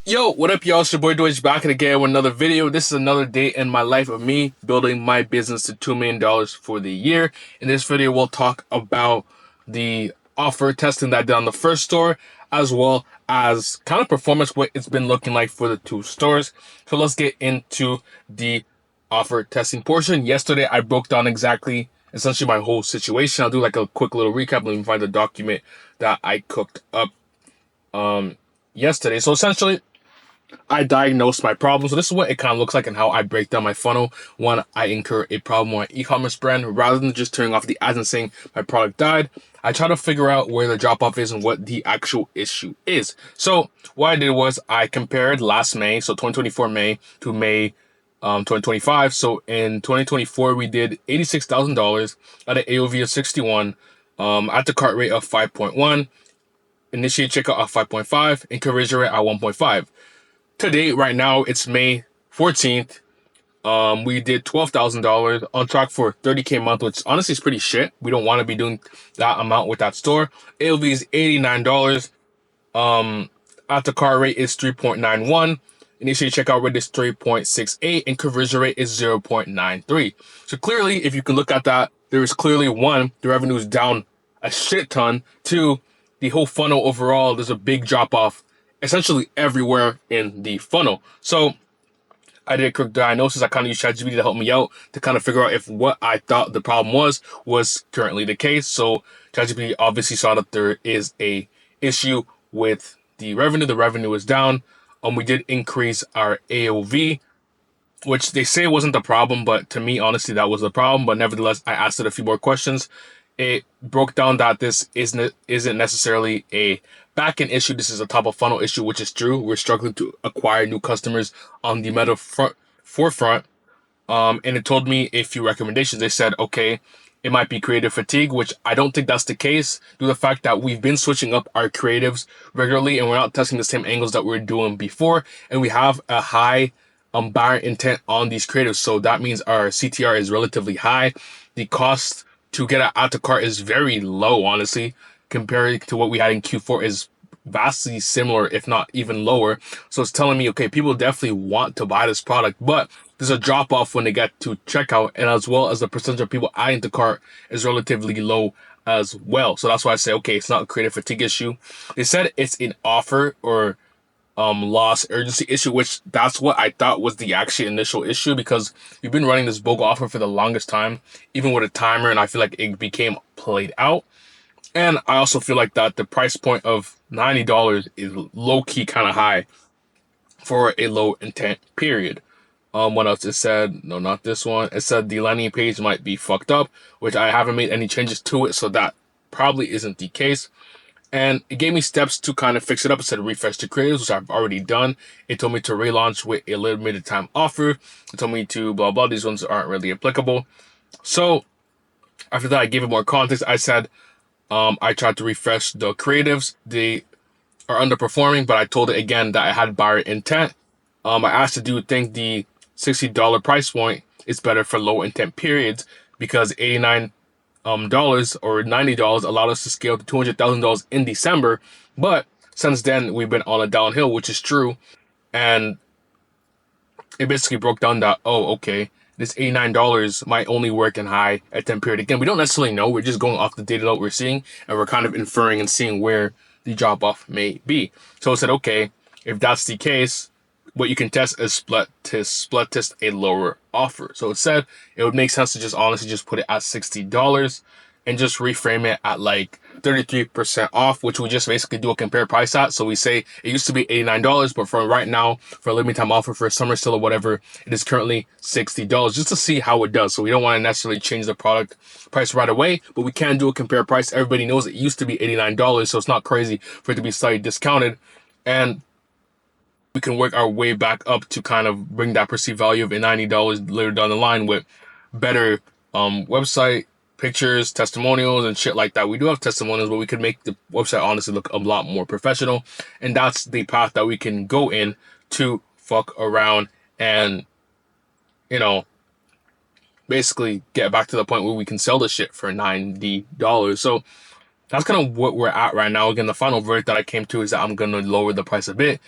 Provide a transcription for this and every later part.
Yo, what up, y'all? It's your boy Deutsch back again with another video. This is another day in my life of me building my business to $2 million for the year. In this video, we'll talk about the offer testing that I did on the first store, as well as kind of performance, what it's been looking like for the two stores. So let's get into the offer testing portion. Yesterday, I broke down essentially my whole situation. I'll do like a quick little recap. Let me find the document that I cooked up yesterday. So essentially, I diagnosed my problem. So this is what it kind of looks like and how I break down my funnel when I incur a problem on an e-commerce brand. Rather than just turning off the ads and saying my product died, I try to figure out where the drop off is and what the actual issue is. So what I did was I compared last May, so 2024 May to May 2025. So in 2024, we did $86,000 at an AOV of 61, at the cart rate of 5.1, initiate checkout at 5.5, and conversion rate at 1.5. Today, right now, it's May 14th. We did $12,000 on track for 30K a month, which honestly is pretty shit. We don't want to be doing that amount with that store. AOV is $89. At the cart rate is 3.91. Initially, checkout rate is 3.68, and conversion rate is 0.93. So clearly, if you can look at that, there is clearly one, the revenue is down a shit ton. Two, the whole funnel overall, there's a big drop off essentially everywhere in the funnel. So I did a quick diagnosis. I kind of used ChatGPT to help me out to kind of figure out if what I thought the problem was currently the case. So ChatGPT obviously saw that there is a issue with the revenue. The revenue is down. We did increase our AOV, which they say wasn't the problem, but to me, honestly, that was the problem. But nevertheless, I asked it a few more questions. It broke down that this isn't necessarily a back-end issue. This is a top of funnel issue, which is true. We're struggling to acquire new customers on the meta forefront. And it told me a few recommendations. They said, okay, it might be creative fatigue, which I don't think that's the case due to the fact that we've been switching up our creatives regularly and we're not testing the same angles that we were doing before. And we have a high buyer intent on these creatives. So that means our CTR is relatively high. The cost to get out to cart is very low, honestly, compared to what we had in Q4 is vastly similar, if not even lower. So it's telling me, okay, people definitely want to buy this product, but there's a drop off when they get to checkout, and as well as the percentage of people adding to cart is relatively low as well. So that's why I say, okay, it's not a creative fatigue issue. They said it's an offer or loss urgency issue, which that's what I thought was the actual initial issue, because we've been running this BOGO offer for the longest time, even with a timer, and I feel like it became played out. And I also feel like that the price point of $90 is low-key kind of high for a low intent period. What else? It said, no, not this one. It said the landing page might be fucked up, which I haven't made any changes to it, so that probably isn't the case. And it gave me steps to kind of fix it up. It said refresh the creatives, which I've already done. It told me to relaunch with a limited time offer. It told me to blah, blah. These ones aren't really applicable. So after that, I gave it more context. I said, I tried to refresh the creatives. They are underperforming, but I told it again that I had buyer intent. I asked it, do you think the $60 price point is better for low intent periods? Because $89 or $90 allowed us to scale to $200,000 in December. But since then, we've been on a downhill, which is true. And it basically broke down that, oh, okay, this $89 might only work in high intent period. Again, we don't necessarily know. We're just going off the data that we're seeing, and we're kind of inferring and seeing where the drop off may be. So I said, okay, if that's the case, what you can test is split test a lower offer. So it said it would make sense to just honestly just put it at $60 and just reframe it at like 33% off, which we just basically do a compare price at. So we say it used to be $89, but for right now, for a limited time offer for a summer sale or whatever, it is currently $60 just to see how it does. So we don't want to necessarily change the product price right away, but we can do a compare price. Everybody knows it used to be $89, so it's not crazy for it to be slightly discounted. And we can work our way back up to kind of bring that perceived value of $90 later down the line with better website pictures, testimonials, and shit like that. We do have testimonials, but we could make the website honestly look a lot more professional. And that's the path that we can go in to fuck around and, you know, basically get back to the point where we can sell this shit for $90. So that's kind of what we're at right now. Again, the final verdict that I came to is that I'm gonna lower the price a bit,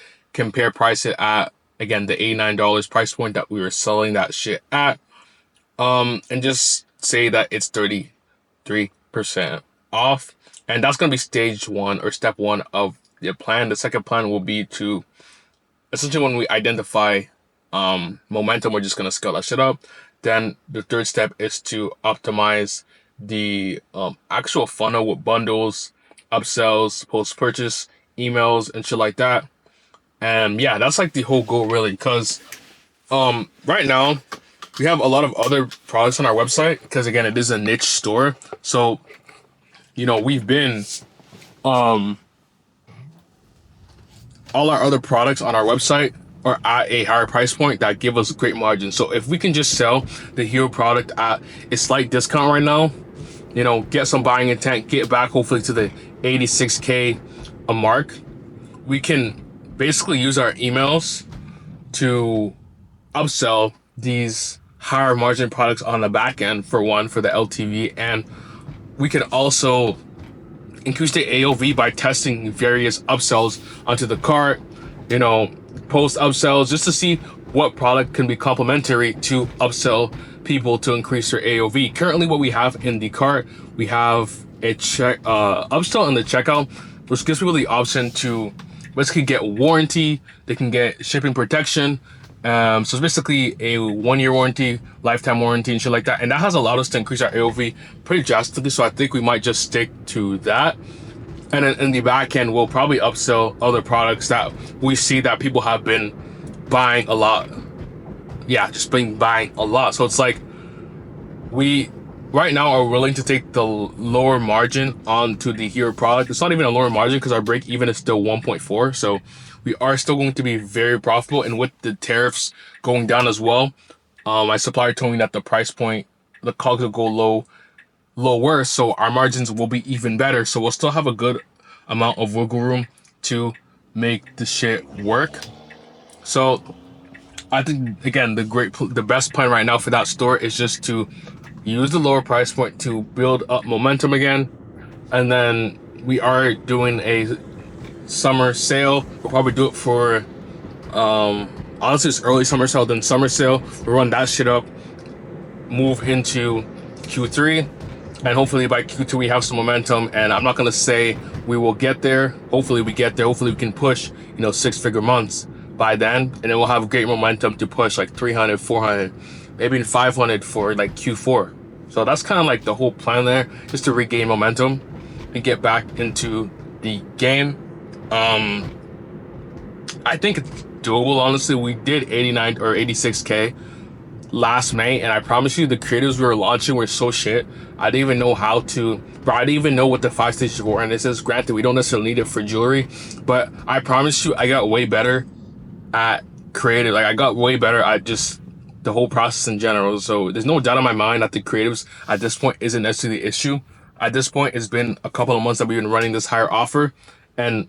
price it at, again, the $89 price point that we were selling that shit at, and just say that it's 33% off. And that's gonna be stage one, or step one of the plan. The second plan will be to, essentially, when we identify momentum, we're just gonna scale that shit up. Then the third step is to optimize the actual funnel with bundles, upsells, post purchase, emails, and shit like that. And yeah, that's like the whole goal, really, because right now we have a lot of other products on our website, because again, it is a niche store. So, we've been all our other products on our website are at a higher price point that give us great margins. So if we can just sell the hero product at a slight discount right now, get some buying intent, get back hopefully to the 86K a mark, we can basically use our emails to upsell these higher margin products on the back end, for the LTV, and we can also increase the AOV by testing various upsells onto the cart, post upsells, just to see what product can be complementary to upsell people to increase their AOV. Currently, what we have in the cart, we have a upsell in the checkout, which gives people the option to basically get warranty. They can get shipping protection. So it's basically a 1-year warranty, lifetime warranty, and shit like that. And that has allowed us to increase our AOV pretty drastically. So I think we might just stick to that. And then in the back end, we'll probably upsell other products that we see that people have been buying a lot. Yeah, just been buying a lot. So it's like, we right now are willing to take the lower margin onto the hero product. It's not even a lower margin, because our break even is still 1.4. So we are still going to be very profitable. And with the tariffs going down as well, my supplier told me that the price point, the COGS will go lower, so our margins will be even better. So we'll still have a good amount of wiggle room to make the shit work. So I think, again, the best plan right now for that store is just to use the lower price point to build up momentum again. And then we are doing a summer sale. We'll probably do it for honestly, it's early summer sale, then summer sale. We'll run that shit up, move into Q3, and hopefully by Q2 we have some momentum. And I'm not gonna say we will get there. Hopefully we get there. Hopefully we can push 6-figure months by then, and then we'll have great momentum to push like 300, 400, maybe 500 for like Q4. So that's kind of like the whole plan there, just to regain momentum and get back into the game. I think it's doable, honestly. We did 89 or 86K last May, and I promise you, the creatives we were launching were so shit. I didn't even know I didn't even know what the 5-stage awareness is. Granted, we don't necessarily need it for jewelry, but I promise you, I got way better at creative. Like, I got way better at just the whole process in general. So there's no doubt in my mind that the creatives at this point isn't necessarily the issue. At this point, it's been a couple of months that we've been running this higher offer, and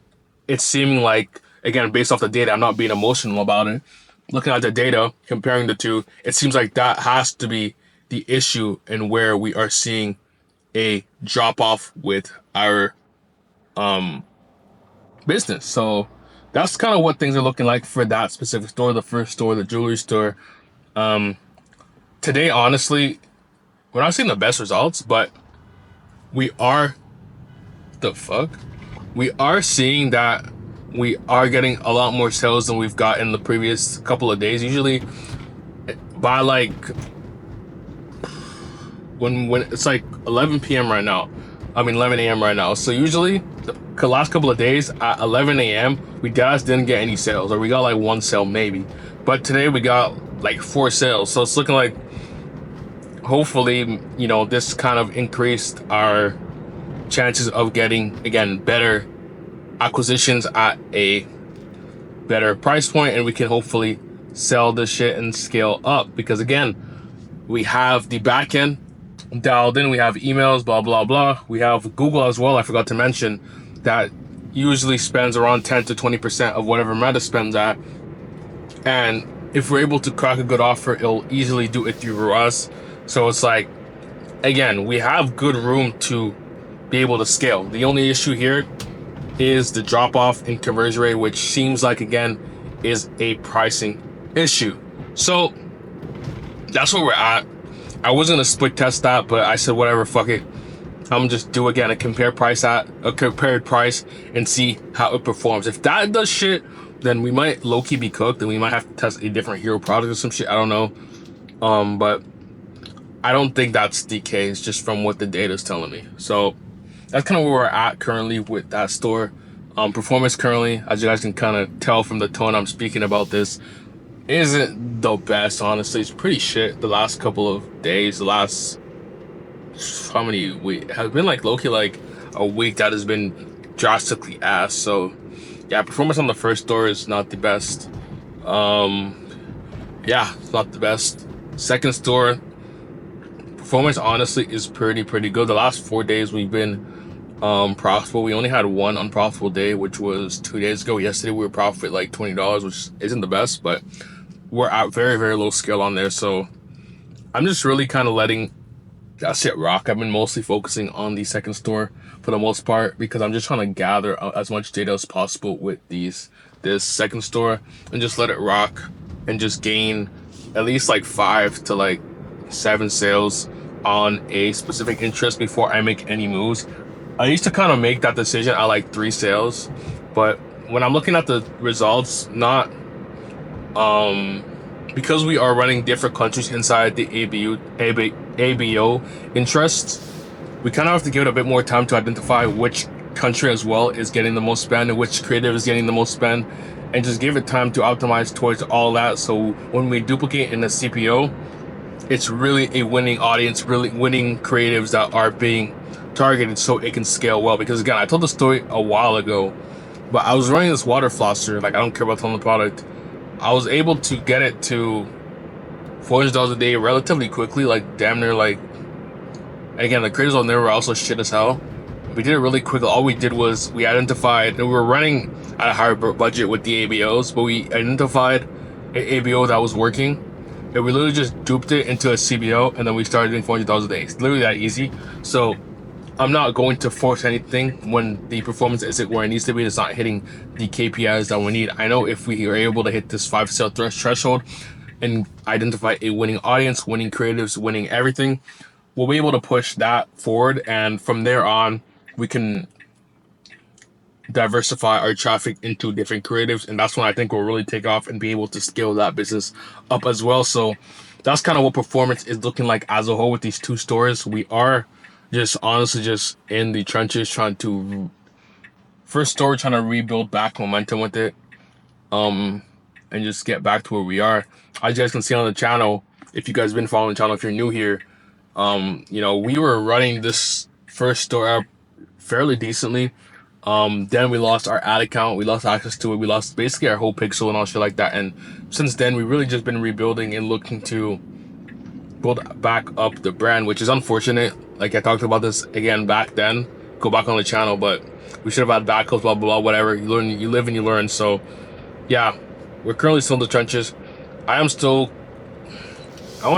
it's seeming like, again, based off the data, I'm not being emotional about it. Looking at the data, comparing the two, it seems like that has to be the issue, and where we are seeing a drop off with our business. So that's kind of what things are looking like for that specific store, the first store, the jewelry store. Today, honestly, we're not seeing the best results, but we are seeing that we are getting a lot more sales than we've got in the previous couple of days. Usually by like when it's like 11 p.m. right now, 11 a.m. right now. So usually the last couple of days at 11 a.m. we just didn't get any sales, or we got like one sale maybe. But today we got like 4 sales. So it's looking like, hopefully, this kind of increased our chances of getting, again, better acquisitions at a better price point, and we can hopefully sell this shit and scale up. Because again, we have the back end dialed in, we have emails, blah blah blah. We have Google as well. I forgot to mention that usually spends around 10 to 20% of whatever Meta spends at, and if we're able to crack a good offer, it'll easily do it through us. So it's like, again, we have good room to be able to scale. The only issue here is the drop off in conversion rate, which seems like, again, is a pricing issue. So that's where we're at. I was gonna split test that, but I said whatever, fuck it. I'm just do again a compared price and see how it performs. If that does shit, then we might low-key be cooked, and we might have to test a different hero product or some shit. I don't know. But I don't think that's the case, just from what the data is telling me. So that's kind of where we're at currently with that store. Performance currently, as you guys can kind of tell from the tone I'm speaking about this, isn't the best, honestly. It's pretty shit the last couple of days. The last, how many weeks? Has been like low-key like a week that has been drastically ass. So yeah, performance on the first store is not the best. Yeah, it's not the best. Second store, performance honestly is pretty good. The last 4 days we've been profitable. We only had one unprofitable day, which was 2 days ago. Yesterday we were profit like $20, which isn't the best, but we're at very low scale on there. So I'm just really kind of letting that shit rock. I've been mostly focusing on the second store for the most part, because I'm just trying to gather as much data as possible with this second store and just let it rock and just gain at least like 5 to like 7 sales on a specific interest before I make any moves. I used to kind of make that decision at like 3 sales, but when I'm looking at the results, not because we are running different countries inside the ABO interests, we kind of have to give it a bit more time to identify which country as well is getting the most spend and which creative is getting the most spend, and just give it time to optimize towards all that. So when we duplicate in the CPO, it's really a winning audience, really winning creatives that are being targeted, so it can scale well. Because again, I told the story a while ago, but I was running this water flosser, like I don't care about telling the product. I was able to get it to $400 a day relatively quickly, like damn near like, and again, the creators on there were also shit as hell. We did it really quickly. All we did was we identified, and we were running at a higher budget with the ABOs, but we identified an ABO that was working, and we literally just duped it into a CBO, and then we started doing $400 a day. It's literally that easy. So I'm not going to force anything when the performance isn't where it needs to be. It's not hitting the KPIs that we need. I know if we are able to hit this 5 sale threshold and identify a winning audience, winning creatives, winning everything, we'll be able to push that forward. And from there on, we can diversify our traffic into different creatives. And that's when I think we'll really take off and be able to scale that business up as well. So that's kind of what performance is looking like as a whole with these 2 stores. We are just honestly just in the trenches trying to rebuild back momentum with it, and just get back to where we are. As you guys can see on the channel, if you guys been following the channel, if you're new here, you know, we were running this first store out fairly decently. Then we lost our ad account, we lost access to it, we lost basically our whole pixel and all shit like that. And since then, we really just been rebuilding and looking to build back up the brand, which is unfortunate. Like I talked about this again back then, go back on the channel, but we should have had backups, blah blah blah, whatever. You learn, you live and you learn. So yeah, we're currently still in the trenches. I want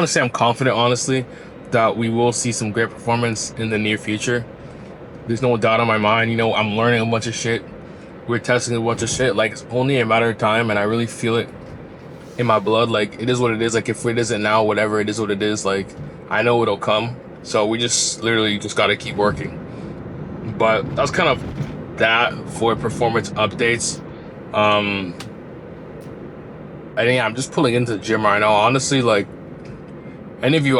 to say I'm confident, honestly, that we will see some great performance in the near future. There's no doubt on my mind. You know, I'm learning a bunch of shit, we're testing a bunch of shit. Like, it's only a matter of time, and I really feel it in my blood. Like, it is what it is. Like, if it isn't now, whatever, it is what it is. Like, I know it'll come. So we just literally just got to keep working. But that's kind of that for performance updates. And yeah, I'm just pulling into the gym right now. Honestly, like, any of you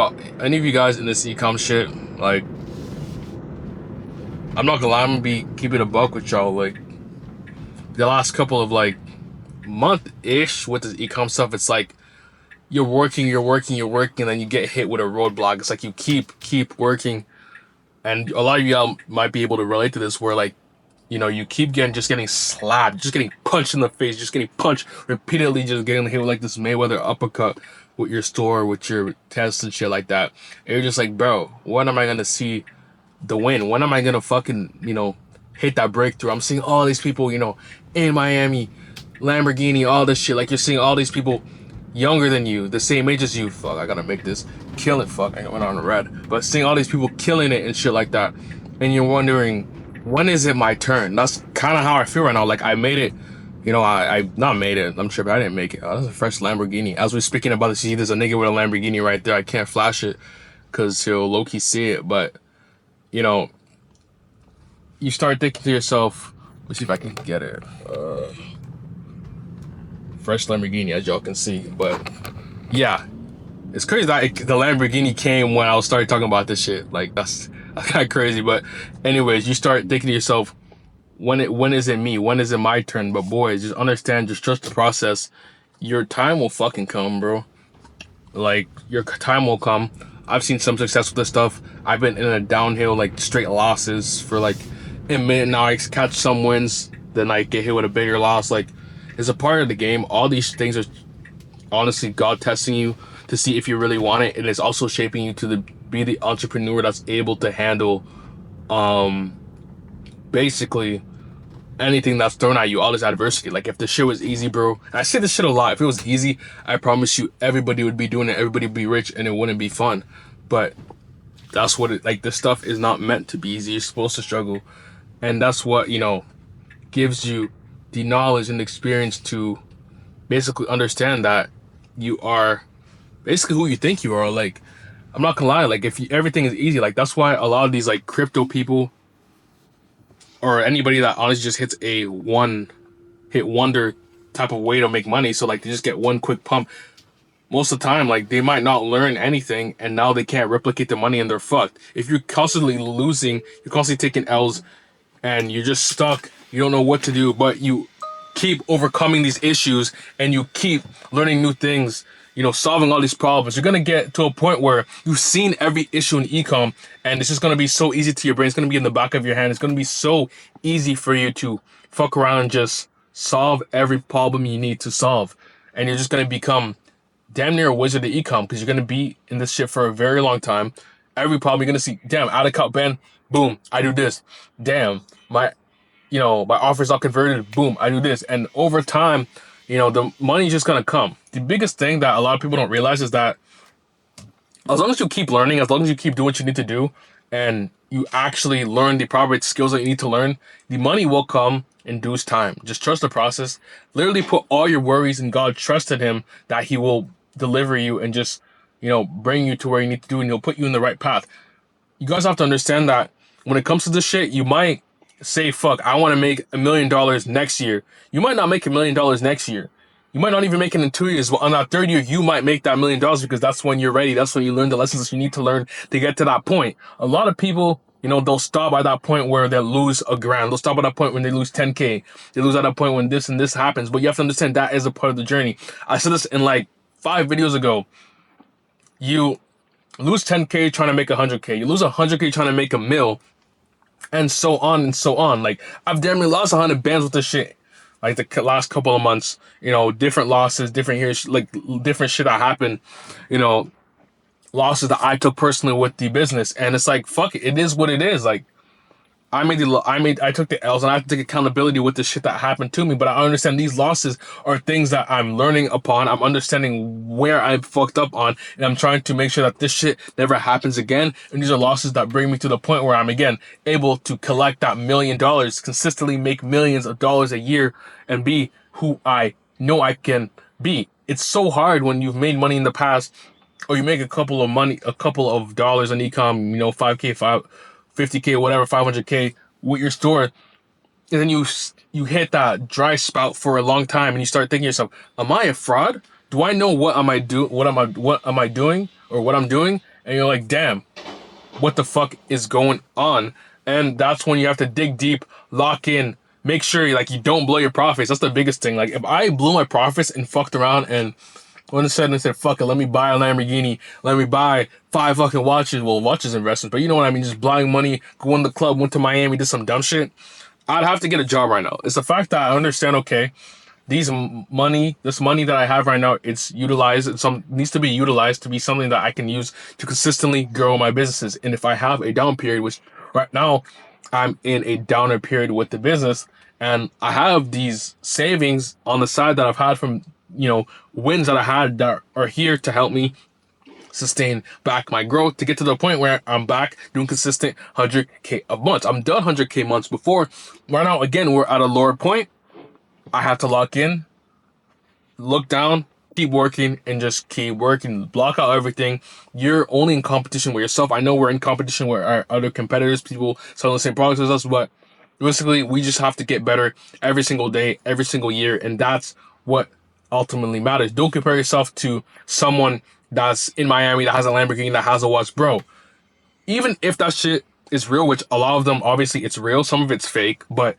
guys in this ecom shit, like, I'm not gonna lie, I'm gonna be keeping a buck with y'all. Like, the last couple of like month-ish with this ecom stuff, it's like you're working, and then you get hit with a roadblock. It's like you keep working, and a lot of y'all might be able to relate to this, where like, you know, you keep getting slapped, just getting punched in the face, just getting punched repeatedly, just getting hit with like this Mayweather uppercut with your store, with your tests and shit like that. And you're just like, bro, when am I gonna see the win? When am I gonna fucking, you know, hit that breakthrough? I'm seeing all these people, you know, in Miami, Lamborghini, all this shit. Like, you're seeing all these people younger than you, the same age as you. Fuck, I gotta make this kill it. Fuck, I went on a red. But seeing all these people killing it and shit like that, and you're wondering, when is it my turn? That's kind of how I feel right now. Like I made it, I not made it. I'm sure I didn't make it. Oh, that's a fresh Lamborghini. As we're speaking about this, you see, there's a nigga with a Lamborghini right there. I can't flash it because he'll low-key see it. But you know, you start thinking to yourself, let's see if I can get it. Fresh Lamborghini, as y'all can see. But yeah, it's crazy that the Lamborghini came when I started talking about this shit. Like that's kind of crazy. But anyways, you start thinking to yourself, when is it me? When is it my turn? But boys, just understand, just trust the process. Your time will fucking come, bro. Like your time will come. I've seen some success with this stuff. I've been in a downhill, like straight losses for like a minute now. I catch some wins, then I get hit with a bigger loss. Like it's a part of the game. All these things are honestly God testing you to see if you really want it, and it's also shaping you to be the entrepreneur that's able to handle basically anything that's thrown at you, all this adversity. Like if the shit was easy, bro, and I say this shit a lot, if it was easy, I promise you everybody would be doing it, everybody would be rich, and it wouldn't be fun. But that's what it, like, this stuff is not meant to be easy. You're supposed to struggle, and that's what, gives you the knowledge and experience to basically understand that you are basically who you think you are. Like, I'm not gonna lie, like if everything is easy, like that's why a lot of these like crypto people or anybody that honestly just hits a one hit wonder type of way to make money, so like they just get one quick pump, most of the time like they might not learn anything, and now they can't replicate the money and they're fucked. If you're constantly losing, you're constantly taking L's, and you're just stuck, you don't know what to do, but you keep overcoming these issues and you keep learning new things, solving all these problems, you're gonna get to a point where you've seen every issue in ecom, and it's just gonna be so easy to your brain. It's gonna be in the back of your hand. It's gonna be so easy for you to fuck around and just solve every problem you need to solve, and you're just gonna become damn near a wizard of ecom because you're gonna be in this shit for a very long time. Every problem you're gonna see, damn, out of account ban, boom, I do this. Damn, my offers are converted, boom, I do this. And over time, the money's just gonna come. The biggest thing that a lot of people don't realize is that as long as you keep learning, as long as you keep doing what you need to do, and you actually learn the proper skills that you need to learn, the money will come in due time. Just trust the process. Literally put all your worries in God. Trust in Him that He will deliver you and just, bring you to where you need to do, and He'll put you in the right path. You guys have to understand that when it comes to this shit, you might say, fuck, I want to make $1 million next year. You might not make $1 million next year. You might not even make it in 2 years. But on that third year, you might make that $1 million because that's when you're ready. That's when you learn the lessons that you need to learn to get to that point. A lot of people, they'll stop at that point where they'll lose a grand. They'll stop at that point when they lose 10K. They lose at that point when this and this happens. But you have to understand that is a part of the journey. I said this in like 5 videos ago. You lose 10K trying to make 100K. You lose 100K trying to make a mil. And so on and so on. Like, I've damn near lost 100 bands with this shit. Like, the last couple of months, different losses, different different shit that happened, losses that I took personally with the business. And it's like, fuck it. It is what it is. Like, I took the L's, and I have to take accountability with the shit that happened to me. But I understand these losses are things that I'm learning upon. I'm understanding where I fucked up on, and I'm trying to make sure that this shit never happens again. And these are losses that bring me to the point where I'm again able to collect that $1 million, consistently make millions of dollars a year, and be who I know I can be. It's so hard when you've made money in the past, or you make a couple of dollars on ecom, 5K, 50K, whatever, 500K with your store, and then you hit that dry spout for a long time, and you start thinking to yourself, am I a fraud? Do I know what am I doing, or what I'm doing? And you're like, damn, what the fuck is going on? And that's when you have to dig deep, lock in, make sure you don't blow your profits. That's the biggest thing. Like, if I blew my profits and fucked around and when I said, fuck it, let me buy a Lamborghini, let me buy 5 fucking watches, well, watches investments, but you know what I mean, just blowing money, going to the club, went to Miami, did some dumb shit, I'd have to get a job right now. It's the fact that I understand, okay, this money that I have right now, it's utilized, needs to be utilized to be something that I can use to consistently grow my businesses. And if I have a down period, which right now I'm in a downer period with the business, and I have these savings on the side that I've had from, wins that I had that are here to help me sustain back my growth to get to the point where I'm back doing consistent 100K a month. I'm done 100K months before. Right now, again, we're at a lower point. I have to lock in, look down, keep working, and just keep working. Block out everything. You're only in competition with yourself. I know we're in competition with our other competitors, people selling the same products as us, but basically, we just have to get better every single day, every single year, and that's what ultimately matters. Don't compare yourself to someone that's in Miami that has a Lamborghini, that has a watch, bro. Even if that shit is real, which a lot of them, obviously it's real, some of it's fake, but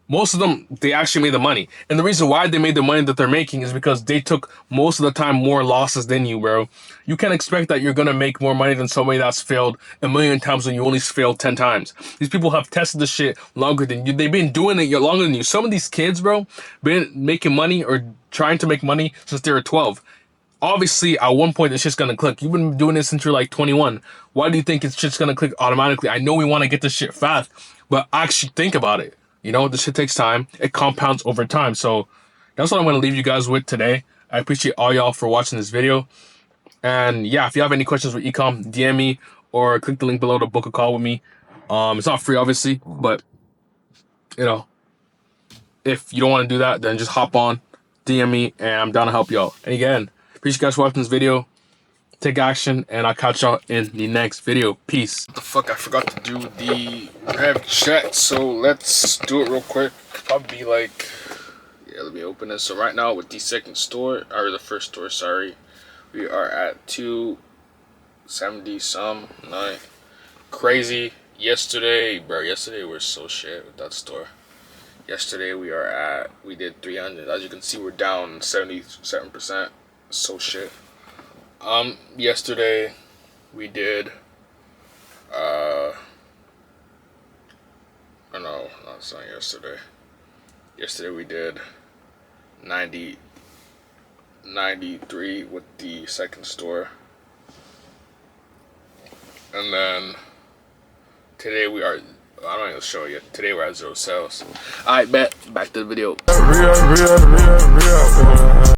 most of them, they actually made the money. And the reason why they made the money that they're making is because they took most of the time more losses than you, bro. You can't expect that you're going to make more money than somebody that's failed a million times when you only failed 10 times. These people have tested the shit longer than you. They've been doing it longer than you. Some of these kids, bro, been making money or trying to make money since they were 12. Obviously, at one point, it's just going to click. You've been doing this since you're like 21. Why do you think it's just going to click automatically? I know we want to get this shit fast, but actually think about it. You know, this shit takes time. It compounds over time. So that's what I'm going to leave you guys with today. I appreciate all y'all for watching this video. And yeah, if you have any questions with ecom, DM me or click the link below to book a call with me. It's not free, obviously, but you know, if you don't want to do that, then just hop on, DM me, and I'm down to help y'all. And again, appreciate you guys for watching this video. Take action, and I'll catch y'all in the next video. Peace. What the fuck, I forgot to do the rev check, so let's do it real quick. Probably like, yeah, let me open this. So right now with the second store, or the first store, sorry, we are at 270 some, nine. Crazy. Yesterday, bro, yesterday we were so shit with that store. Yesterday we did 300. As you can see, we're down 77%. So shit. Yesterday we did, no, that's not yesterday. Yesterday we did 93 with the second store. And then today we are, I don't even show you. Today we're at 0 sales. Alright, bet. Back to the video.